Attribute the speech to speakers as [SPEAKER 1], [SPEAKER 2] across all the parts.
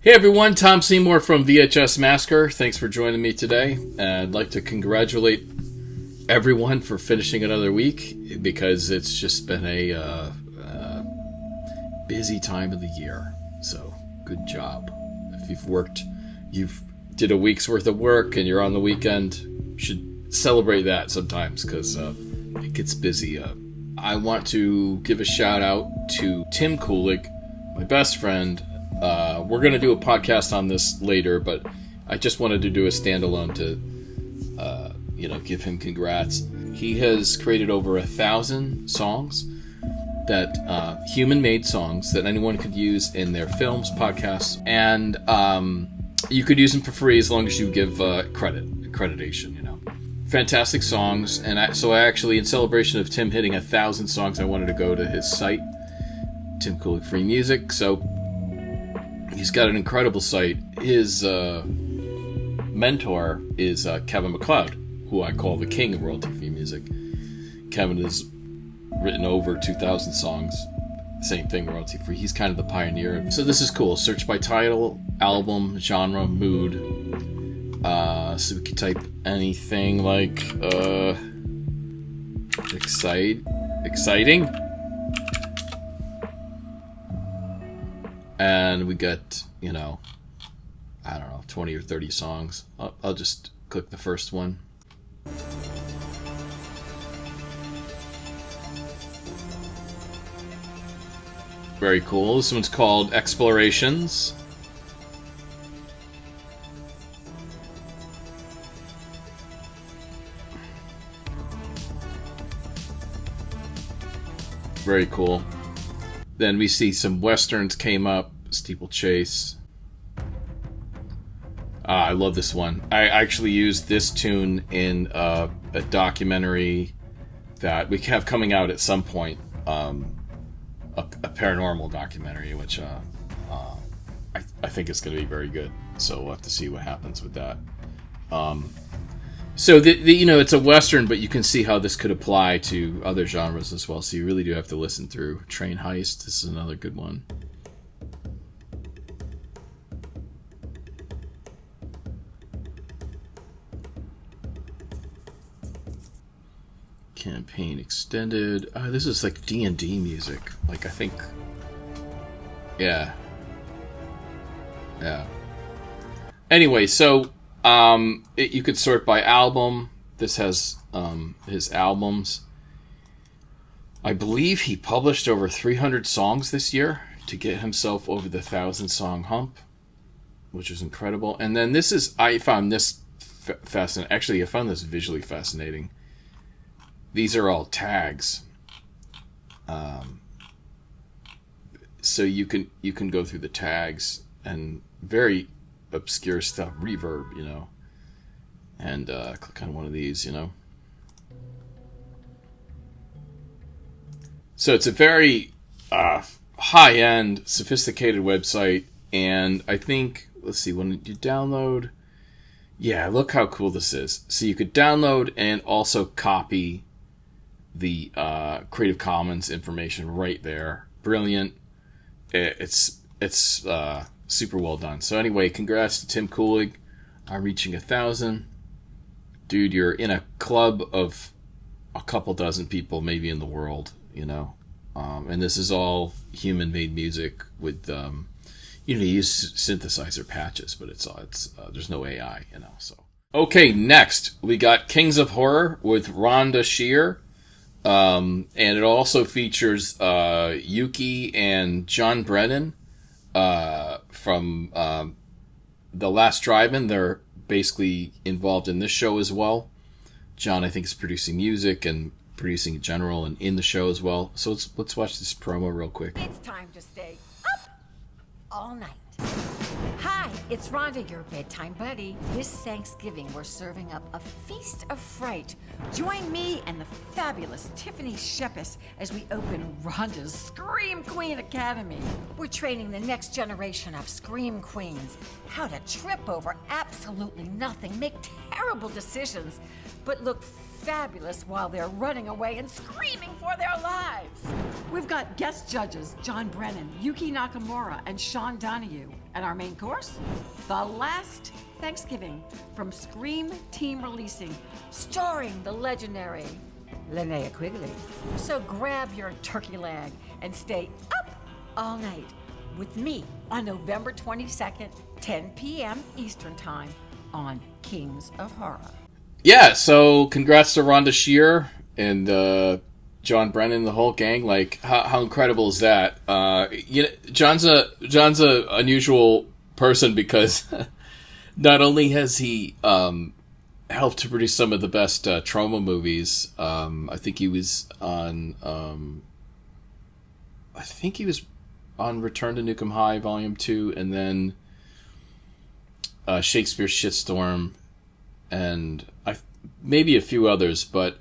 [SPEAKER 1] Hey everyone, Tom Seymour from VHS Massacre. Thanks for joining me today. I'd like to congratulate everyone for finishing another week because it's just been a busy time of the year. So, good job. If you've did a week's worth of work and you're on the weekend, you should celebrate that sometimes because it gets busy. I want to give a shout out to Tim Kulig, my best friend. We're going to do a podcast on this later, but I just wanted to do a standalone to, give him congrats. He has created over 1,000 songs that, human-made songs that anyone could use in their films, podcasts, and you could use them for free as long as you give accreditation, Fantastic songs, and so I actually, in celebration of Tim hitting 1,000 songs, I wanted to go to his site, Tim Kulig Free Music, so he's got an incredible site. His mentor is Kevin MacLeod, who I call the king of royalty-free music. Kevin has written over 2,000 songs. Same thing, royalty-free. He's kind of the pioneer. So this is cool. Search by title, album, genre, mood. So we can type anything like exciting. And we got, 20 or 30 songs. I'll just click the first one. Very cool. This one's called Explorations. Very cool. Then we see some westerns came up. Steeple Chase. I love this one. I actually used this tune in a documentary that we have coming out at some point. A paranormal documentary, which I think is going to be very good. So we'll have to see what happens with that. So it's a western, but you can see how this could apply to other genres as well. So you really do have to listen through. Train Heist. This is another good one. Campaign extended. This is like D&D music. Like, I think. Yeah. Anyway, so you could sort by album. This has his albums. I believe he published over 300 songs this year to get himself over the 1,000-song hump, which is incredible. And then I found this fascinating. Actually, I found this visually fascinating. These are all tags. So you can go through the tags and very obscure stuff, reverb, and click on one of these, So it's a very high-end, sophisticated website, and I think, let's see, when you download, yeah, look how cool this is. So you could download and also copy the Creative Commons information right there. Brilliant. It's super well done. So anyway, congrats to Tim Kulig on reaching 1,000. Dude, you're in a club of a couple dozen people maybe in the world, and this is all human-made music with you use synthesizer patches, but it's there's no AI, so. Okay, next we got Kings of Horror with Rhonda Shear. And it also features Yuki and John Brennan from The Last Drive-In. They're basically involved in this show as well. John, I think, is producing music and producing in general and in the show as well. So let's watch this promo real quick.
[SPEAKER 2] It's time to stay up all night. Hi, it's Rhonda, your bedtime buddy. This Thanksgiving, we're serving up a feast of fright. Join me and the fabulous Tiffany Shepis as we open Rhonda's Scream Queen Academy. We're training the next generation of Scream Queens how to trip over absolutely nothing, make terrible decisions, but look fabulous while they're running away and screaming for their lives. We've got guest judges John Brennan, Yuki Nakamura, and Sean Donahue. And our main course? The Last Thanksgiving from Scream Team Releasing, starring the legendary Linnea Quigley. So grab your turkey leg and stay up all night with me on November 22nd, 10 p.m. Eastern Time on Kings of Horror.
[SPEAKER 1] Yeah, so congrats to Rhonda Shear and John Brennan, the whole gang. Like, how incredible is that? John's a unusual person because not only has he helped to produce some of the best trauma movies. I think he was on Return to Nukem High Volume 2, and then Shakespeare's Shitstorm, and maybe a few others, but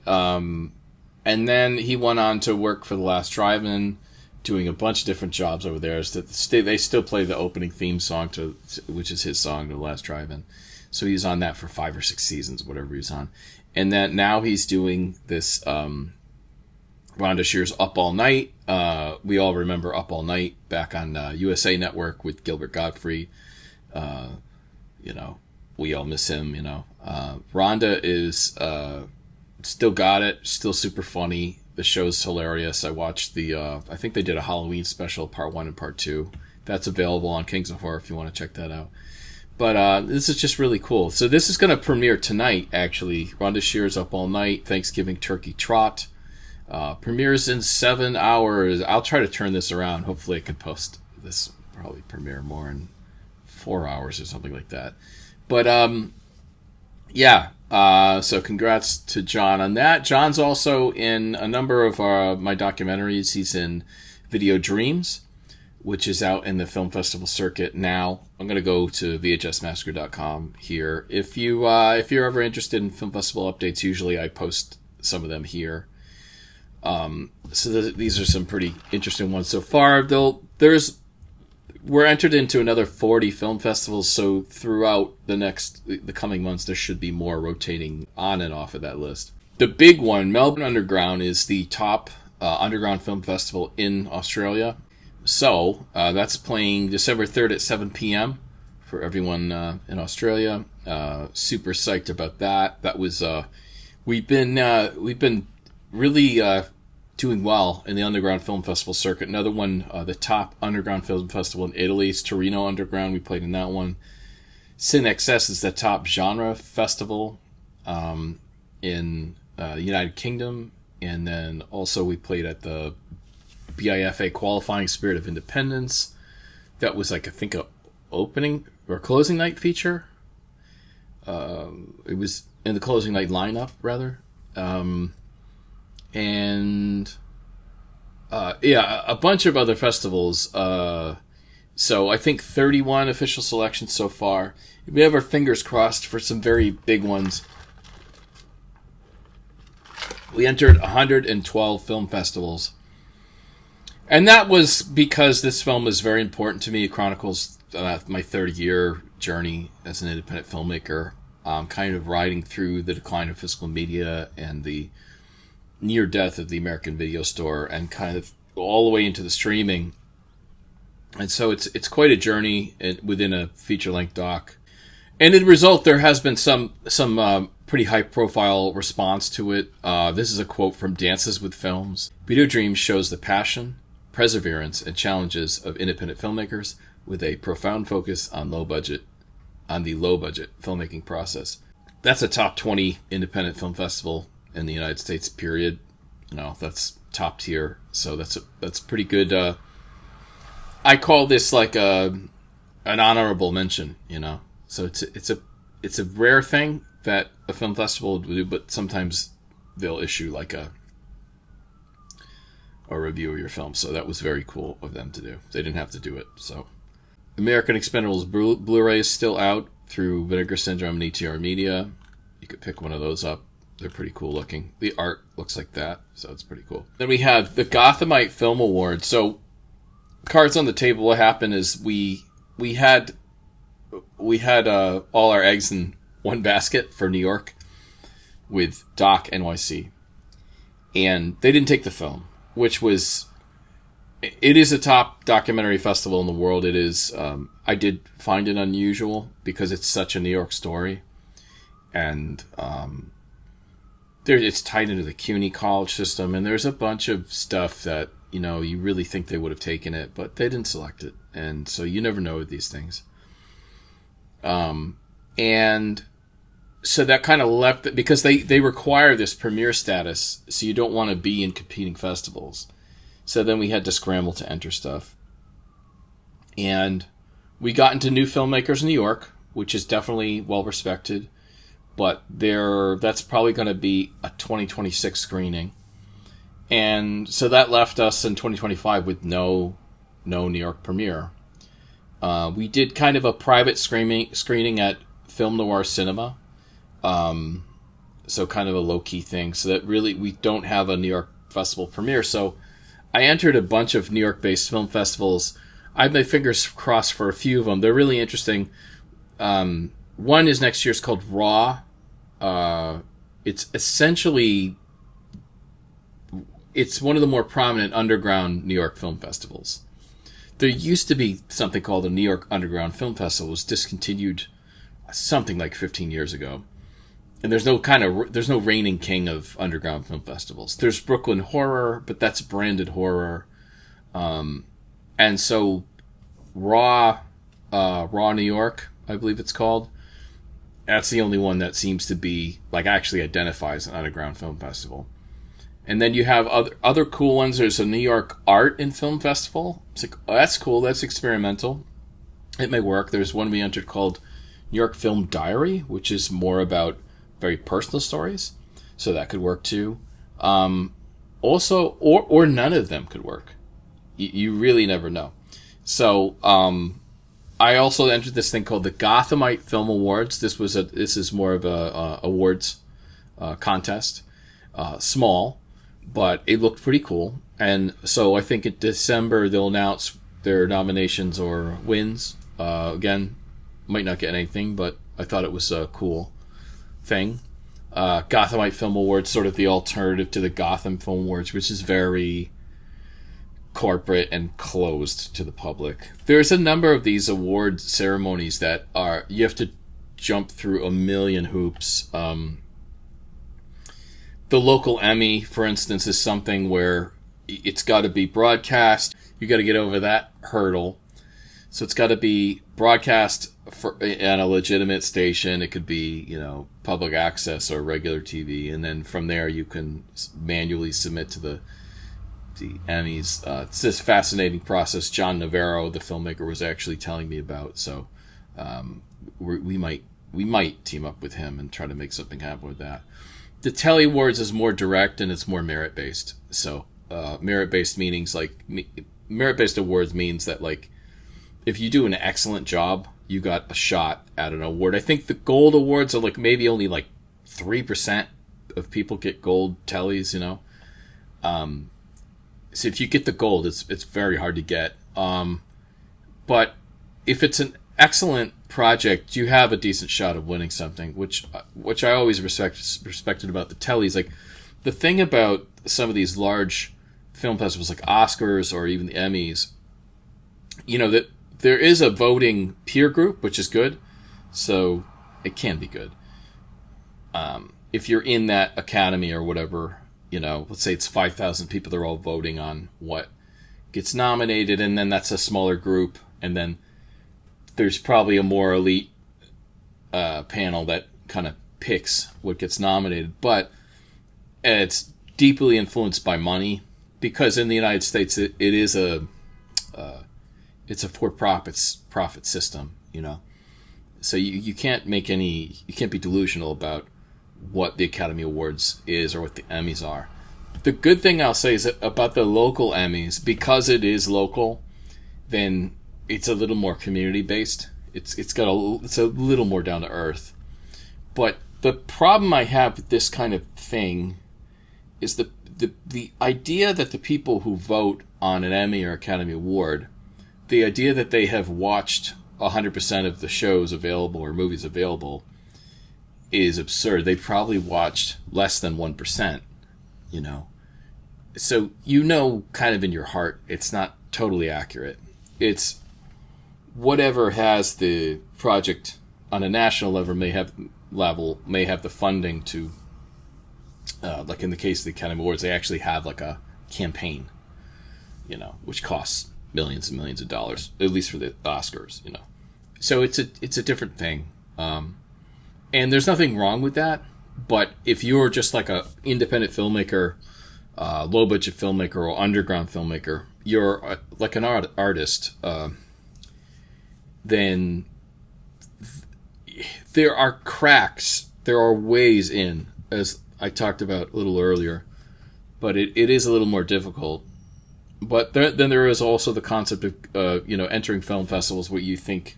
[SPEAKER 1] and then he went on to work for The Last Drive-In, doing a bunch of different jobs over there. They still play the opening theme song which is his song, The Last Drive-In. So he was on that for 5 or 6 seasons, whatever he was on. And then now he's doing this Rhonda Shear's Up All Night. We all remember Up All Night back on USA Network with Gilbert Gottfried. We all miss him, Rhonda is still got it, still super funny. The show's hilarious. I watched I think they did a Halloween special, part 1 and part 2. That's available on Kings of Horror if you want to check that out. But this is just really cool. So this is going to premiere tonight, actually. Rhonda Shear's Up All Night, Thanksgiving Turkey Trot. Premieres in 7 hours. I'll try to turn this around. Hopefully I can post this, probably premiere more in 4 hours or something like that. But, so congrats to John on that. John's also in a number of my documentaries. He's in Video Dreams, which is out in the film festival circuit now. I'm going to go to vhsmassacre.com here. If you're ever interested in film festival updates, usually I post some of them here. These are some pretty interesting ones so far. We're entered into another 40 film festivals, so throughout the coming months, there should be more rotating on and off of that list. The big one, Melbourne Underground, is the top underground film festival in Australia. So that's playing December 3rd at 7 p.m. for everyone in Australia. Super psyched about that. That was we've been really doing well in the underground film festival circuit. Another one, the top underground film festival in Italy, is Torino Underground. We played in that one. Sin XS is the top genre festival in the United Kingdom, and then also we played at the BIFA qualifying Spirit of Independence. That was I think a opening or closing night feature. It was in the closing night lineup rather. And a bunch of other festivals. So I think 31 official selections so far. We have our fingers crossed for some very big ones. We entered 112 film festivals. And that was because this film is very important to me. It chronicles my 30-year journey as an independent filmmaker, kind of riding through the decline of physical media and the near death of the American video store, and kind of all the way into the streaming. And so it's quite a journey within a feature-length doc. And in result, there has been some pretty high-profile response to it. This is a quote from Dances with Films. Video Dreams shows the passion, perseverance, and challenges of independent filmmakers with a profound focus on the low-budget filmmaking process. That's a top 20 independent film festival in the United States, period. That's top tier. So that's pretty good. I call this like an honorable mention, So it's a rare thing that a film festival will do, but sometimes they'll issue like a review of your film. So that was very cool of them to do. They didn't have to do it. So American Expendables Blu-ray is still out through Vinegar Syndrome and ETR Media. You could pick one of those up. They're pretty cool looking. The art looks like that, so it's pretty cool. Then we have the Gothamite Film Award. So, cards on the table. What happened is we had all our eggs in one basket for New York with Doc NYC, and they didn't take the film, which was it is a top documentary festival in the world. It is. I did find it unusual because it's such a New York story, and it's tied into the CUNY college system, and there's a bunch of stuff that you really think they would have taken it, but they didn't select it, and so you never know with these things. And so that kind of left it because they require this premiere status, so you don't want to be in competing festivals. So then we had to scramble to enter stuff. And we got into New Filmmakers New York, which is definitely well respected, but that's probably going to be a 2026 screening. And so that left us in 2025 with no New York premiere. We did kind of a private screening at Film Noir Cinema. So kind of a low-key thing. So that really, we don't have a New York festival premiere. So I entered a bunch of New York-based film festivals. I have my fingers crossed for a few of them. They're really interesting. One is next year's called Raw. It's essentially, it's one of the more prominent underground New York film festivals. There used to be something called the New York Underground Film Festival. It was discontinued something like 15 years ago. And there's no reigning king of underground film festivals. There's Brooklyn Horror, but that's branded horror. And so Raw New York, I believe it's called. That's the only one that seems to be, like, actually identifies an underground film festival. And then you have other cool ones. There's a New York Art and Film Festival. It's like, oh, that's cool. That's experimental. It may work. There's one we entered called New York Film Diary, which is more about very personal stories. So that could work too. Also, or none of them could work. You really never know. So I also entered this thing called the Gothamite Film Awards. This is more of a awards contest. Small, but it looked pretty cool. And so I think in December they'll announce their nominations or wins. Again, might not get anything, but I thought it was a cool thing. Gothamite Film Awards, sort of the alternative to the Gotham Film Awards, which is very corporate and closed to the public. There's a number of these award ceremonies that you have to jump through a million hoops. The local Emmy, for instance, is something where it's got to be broadcast. You got to get over that hurdle. So it's got to be broadcast at a legitimate station. It could be, public access or regular TV. And then from there, you can manually submit to the Emmys. It's this fascinating process. John Navarro, the filmmaker, was actually telling me about. So we might team up with him and try to make something happen with that. The Telly Awards is more direct and it's more merit-based. So merit-based merit-based awards means that, like, if you do an excellent job, you got a shot at an award. I think the gold awards are like maybe only like 3% of people get gold Tellys, So if you get the gold, it's very hard to get. But if it's an excellent project, you have a decent shot of winning something, which I always respected about the Tellys. Like, the thing about some of these large film festivals like Oscars or even the Emmys, that there is a voting peer group, which is good. So it can be good. If you're in that academy or whatever, let's say it's 5,000 people, they're all voting on what gets nominated, and then that's a smaller group, and then there's probably a more elite panel that kind of picks what gets nominated. But it's deeply influenced by money, because in the United States it is it's a for-profit system, So you can't you can't be delusional about what the Academy Awards is or what the Emmys are. The good thing I'll say is that about the local Emmys, because it is local, then it's a little more community based. It's a little more down to earth. But the problem I have with this kind of thing is the idea that the people who vote on an Emmy or Academy Award, the idea that they have watched 100% of the shows available or movies available is absurd. They probably watched less than 1%, so you know, kind of in your heart, it's not totally accurate. It's whatever has the project on a national level may have the funding to, like in the case of the Academy Awards, they actually have like a campaign, which costs millions and millions of dollars, at least for the Oscars, So it's a different thing, and there's nothing wrong with that. But if you're just like a independent filmmaker, low budget filmmaker, or underground filmmaker, you're like an artist, then there are cracks, there are ways in, as I talked about a little earlier, but it is a little more difficult. But then there is also the concept of entering film festivals where you think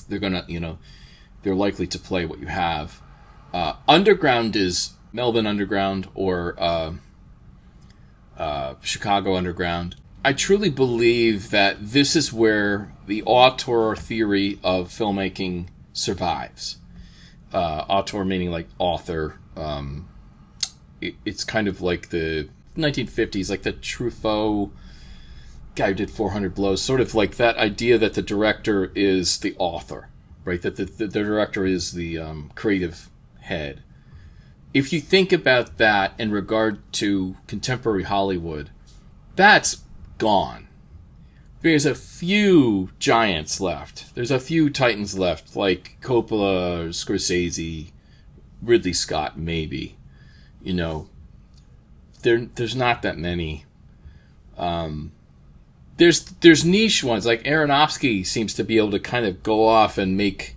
[SPEAKER 1] they're gonna, they're likely to play what you have. Underground is Melbourne Underground or Chicago Underground. I truly believe that this is where the auteur theory of filmmaking survives. Auteur meaning like author. It's kind of like the 1950s, like the Truffaut guy who did 400 Blows, sort of like that idea that the director is the author, right? That the director is the creative head. If you think about that in regard to contemporary Hollywood, that's gone. There's a few giants left. There's a few titans left, like Coppola, Scorsese, Ridley Scott, maybe. There's not that many. There's niche ones, like Aronofsky seems to be able to kind of go off and make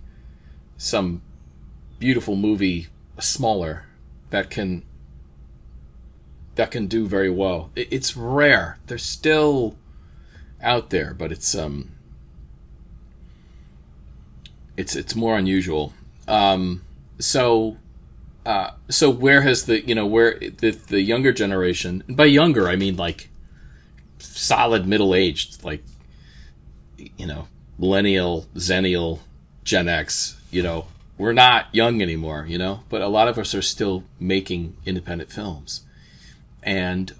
[SPEAKER 1] some beautiful movie smaller that can do very well. It's rare. They're still out there, but it's more unusual. So where has the younger generation, and by younger I mean like solid middle-aged, like millennial, zennial, Gen X, we're not young anymore, but a lot of us are still making independent films. And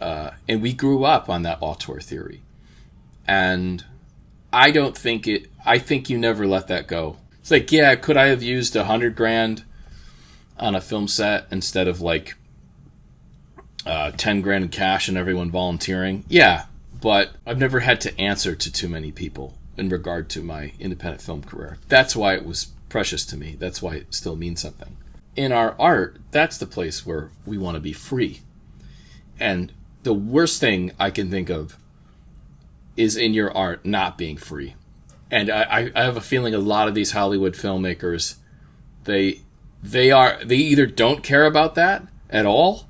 [SPEAKER 1] we grew up on that auteur theory. And I think you never let that go. It's like, yeah, could I have used $100,000 on a film set instead of like $10,000 in cash and everyone volunteering? Yeah, but I've never had to answer to too many people in regard to my independent film career. That's why it was precious to me. That's why it still means something. In our art, that's the place where we want to be free. And the worst thing I can think of is in your art not being free. And I have a feeling a lot of these Hollywood filmmakers, they either don't care about that at all,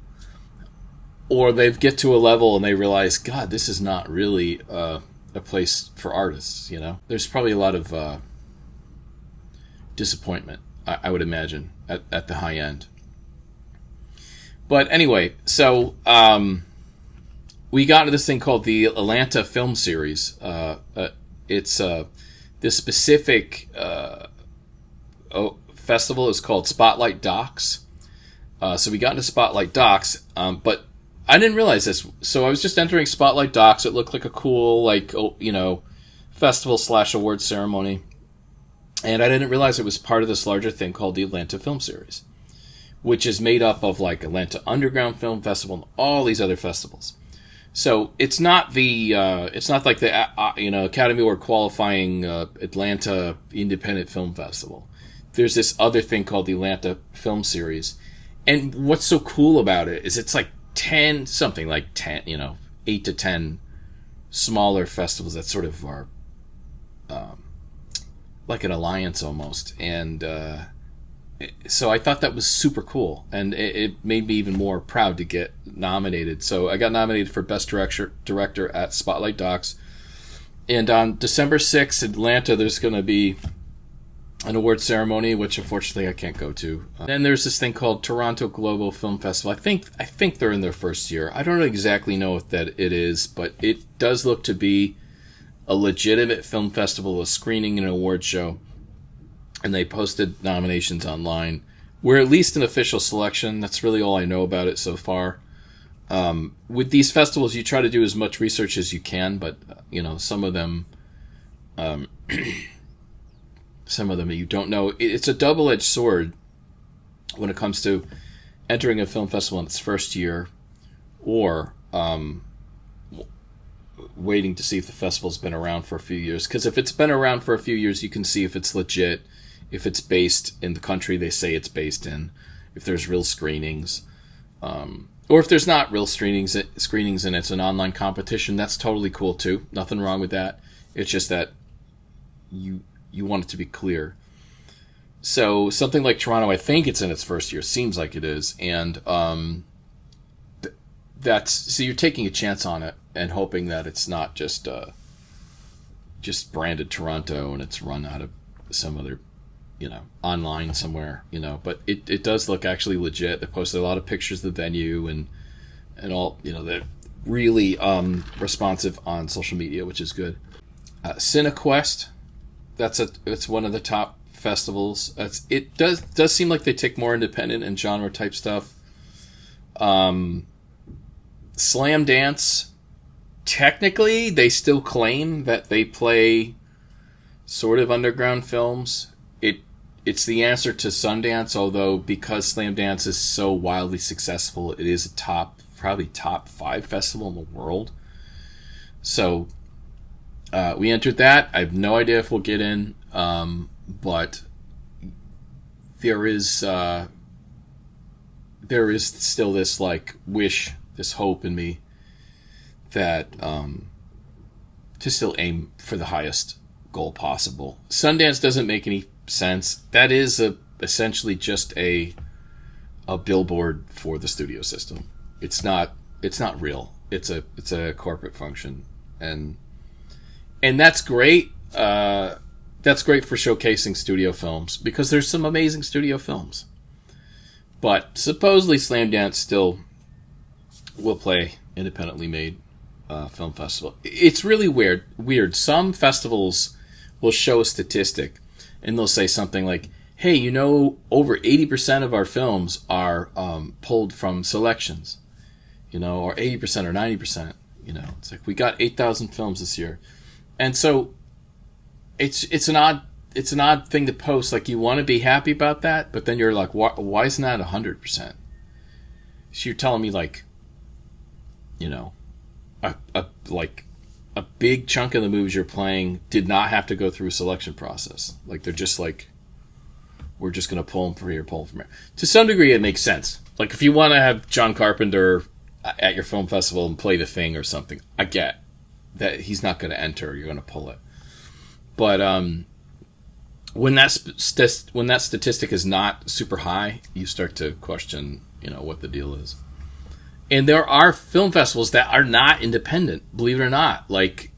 [SPEAKER 1] or they get to a level and they realize, God, this is not really a place for artists. There's probably a lot of disappointment, I would imagine, at the high end. But anyway, so we got into this thing called the Atlanta Film Series. It's this specific festival is called Spotlight Docs. So we got into Spotlight Docs, but I didn't realize this. So I was just entering Spotlight Docs. It looked like a cool, festival/award ceremony. And I didn't realize it was part of this larger thing called the Atlanta Film Series, which is made up of like Atlanta Underground Film Festival and all these other festivals. So it's not like the Academy Award qualifying Atlanta Independent Film Festival. There's this other thing called the Atlanta Film Series, and what's so cool about it is it's like 8 to 10 smaller festivals that sort of are like an alliance almost, and so I thought that was super cool, and it made me even more proud to get nominated. So I got nominated for Best Director at Spotlight Docs, and on December 6th in Atlanta, there's going to be an award ceremony, which unfortunately I can't go to. Then there's this thing called Toronto Global Film Festival. I think they're in their first year. I don't exactly know what that it is, but it does look to be a legitimate film festival, a screening and an award show. And they posted nominations online. We're at least an official selection. That's really all I know about it so far. with these festivals, you try to do as much research as you can, but some of them, you don't know. It's a double-edged sword when it comes to entering a film festival in its first year, or waiting to see if the festival's been around for a few years. Because if it's been around for a few years, you can see if it's legit, if it's based in the country they say it's based in, if there's real screenings, or if there's not real screenings and it's an online competition. That's totally cool too. Nothing wrong with that. It's just that you want it to be clear. So something like Toronto, I think it's in its first year. Seems like it is, and so you're taking a chance on it and hoping that it's not just branded Toronto and it's run out of some other, online somewhere, But it does look actually legit. They posted a lot of pictures of the venue and all, they're really responsive on social media, which is good. CineQuest, it's one of the top festivals. It does seem like they take more independent and genre type stuff. Slam Dance, technically they still claim that they play sort of underground films. It's the answer to Sundance, although because Slam Dance is so wildly successful, it is probably top 5 festival in the world. So we entered that. I have no idea if we'll get in, but there is still this wish, this hope in me that to still aim for the highest goal possible. Sundance doesn't make any sense. That is essentially just a billboard for the studio system. It's not real. It's a corporate function, and that's great. That's great for showcasing studio films because there's some amazing studio films. But supposedly Slam Dance still will play independently made film festival. It's really weird. Some festivals will show a statistic and they'll say something like, hey, over 80% of our films are pulled from selections, or 80% or 90%. It's like we got 8,000 films this year. And so it's an odd thing to post. Like, you want to be happy about that, but then you're like, why isn't that 100%? So you're telling me a big chunk of the movies you're playing did not have to go through a selection process. Like, they're just we're just going to pull them from here, pull them from here. To some degree, it makes sense. Like, if you want to have John Carpenter at your film festival and play The Thing or something, I get that he's not going to enter. You're going to pull it. But when that statistic is not super high, you start to question, what the deal is. And there are film festivals that are not independent, believe it or not, like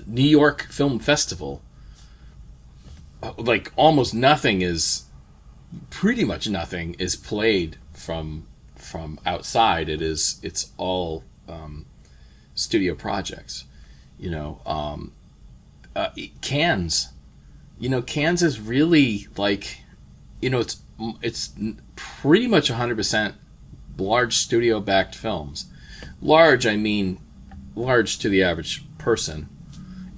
[SPEAKER 1] New York Film Festival. Almost nothing pretty much nothing is played from outside. It's all studio projects. Cannes. Cannes is really it's pretty much 100% large studio-backed films. Large, I mean large to the average person.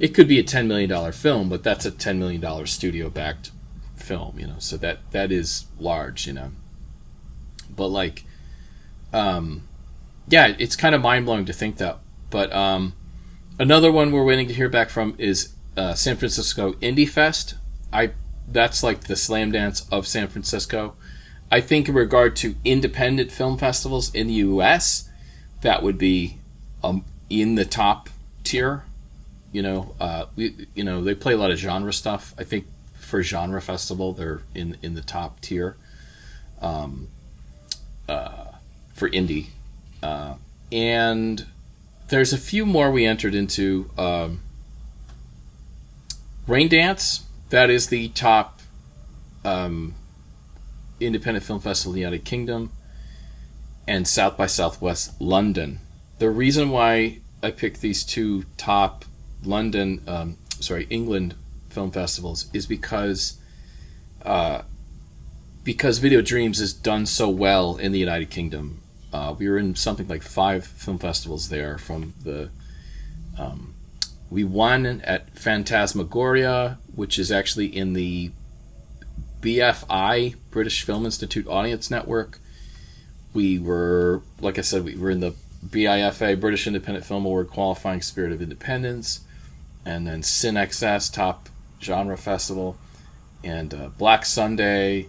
[SPEAKER 1] It could be a $10 million film, but that's a $10 million studio-backed film, so that is large, But it's kind of mind-blowing to think that. But another one we're waiting to hear back from is San Francisco Indie Fest. That's like the Slam Dance of San Francisco. I think in regard to independent film festivals in the U.S., that would be in the top tier. They play a lot of genre stuff. I think for genre festival, they're in the top tier for indie. And there's a few more we entered into. Rain Dance. That is the top independent film festival in the United Kingdom, and South by Southwest London. The reason why I picked these two top England film festivals is because because Video Dreams is done so well in the United Kingdom. We were in something like 5 film festivals there. We won at Phantasmagoria, which is actually in the BFI, British Film Institute Audience Network. We were, like I said, we were in the BIFA, British Independent Film Award qualifying Spirit of Independence, and then CineXS, Top Genre Festival, and Black Sunday,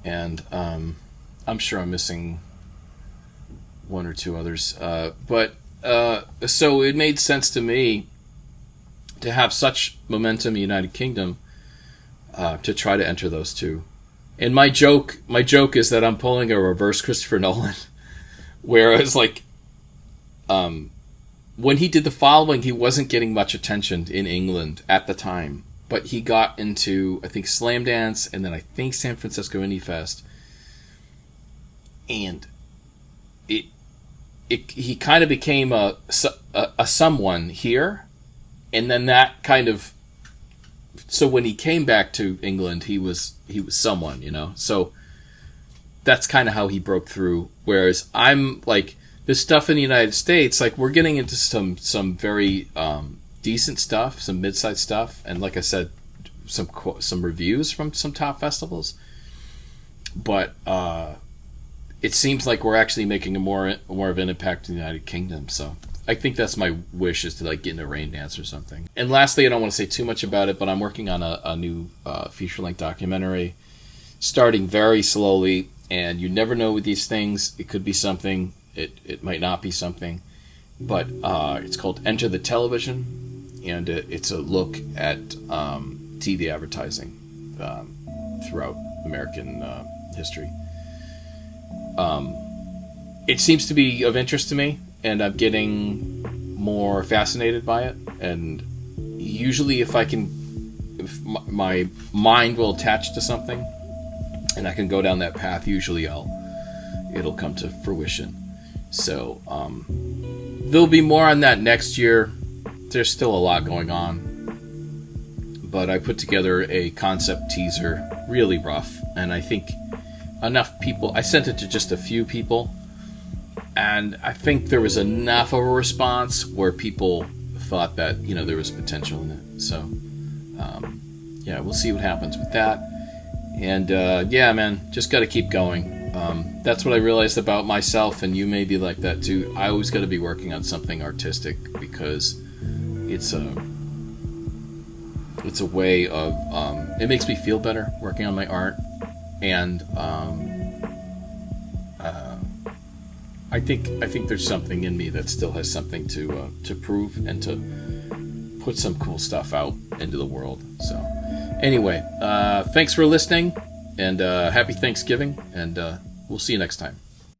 [SPEAKER 1] and I'm sure I'm missing 1 or 2 others. So it made sense to me to have such momentum in the United Kingdom to try to enter those 2. And my joke is that I'm pulling a reverse Christopher Nolan, whereas like when he did The Following, he wasn't getting much attention in England at the time, but he got into, I think, Slamdance, and then I think San Francisco Indie Fest, and he kind of became a someone here, and then that kind of, so when he came back to England, he was someone, you know. So that's kind of how he broke through. Whereas I'm like, this stuff in the United States, like we're getting into some very decent stuff, some mid-sized stuff, and like I said, some reviews from some top festivals. But it seems like we're actually making a more of an impact in the United Kingdom. So I think that's my wish, is to like get into Rain Dance or something. And lastly, I don't want to say too much about it, but I'm working on a new feature-length documentary, starting very slowly. And you never know with these things; it could be something, it might not be something. But it's called Enter the Television, and it's a look at TV advertising throughout American history. It seems to be of interest to me, and I'm getting more fascinated by it. And usually if my mind will attach to something and I can go down that path, usually it'll come to fruition. So there'll be more on that next year. There's still a lot going on, but I put together a concept teaser, really rough, and I think enough people, I sent it to just a few people, and I think there was enough of a response where people thought that, you know, there was potential in it. So yeah, we'll see what happens with that. And yeah, man, just got to keep going. That's what I realized about myself, and you may be like that too. I always got to be working on something artistic, because it's a way of it makes me feel better working on my art. And I think there's something in me that still has something to prove, and to put some cool stuff out into the world. So anyway, thanks for listening, and happy Thanksgiving, and we'll see you next time.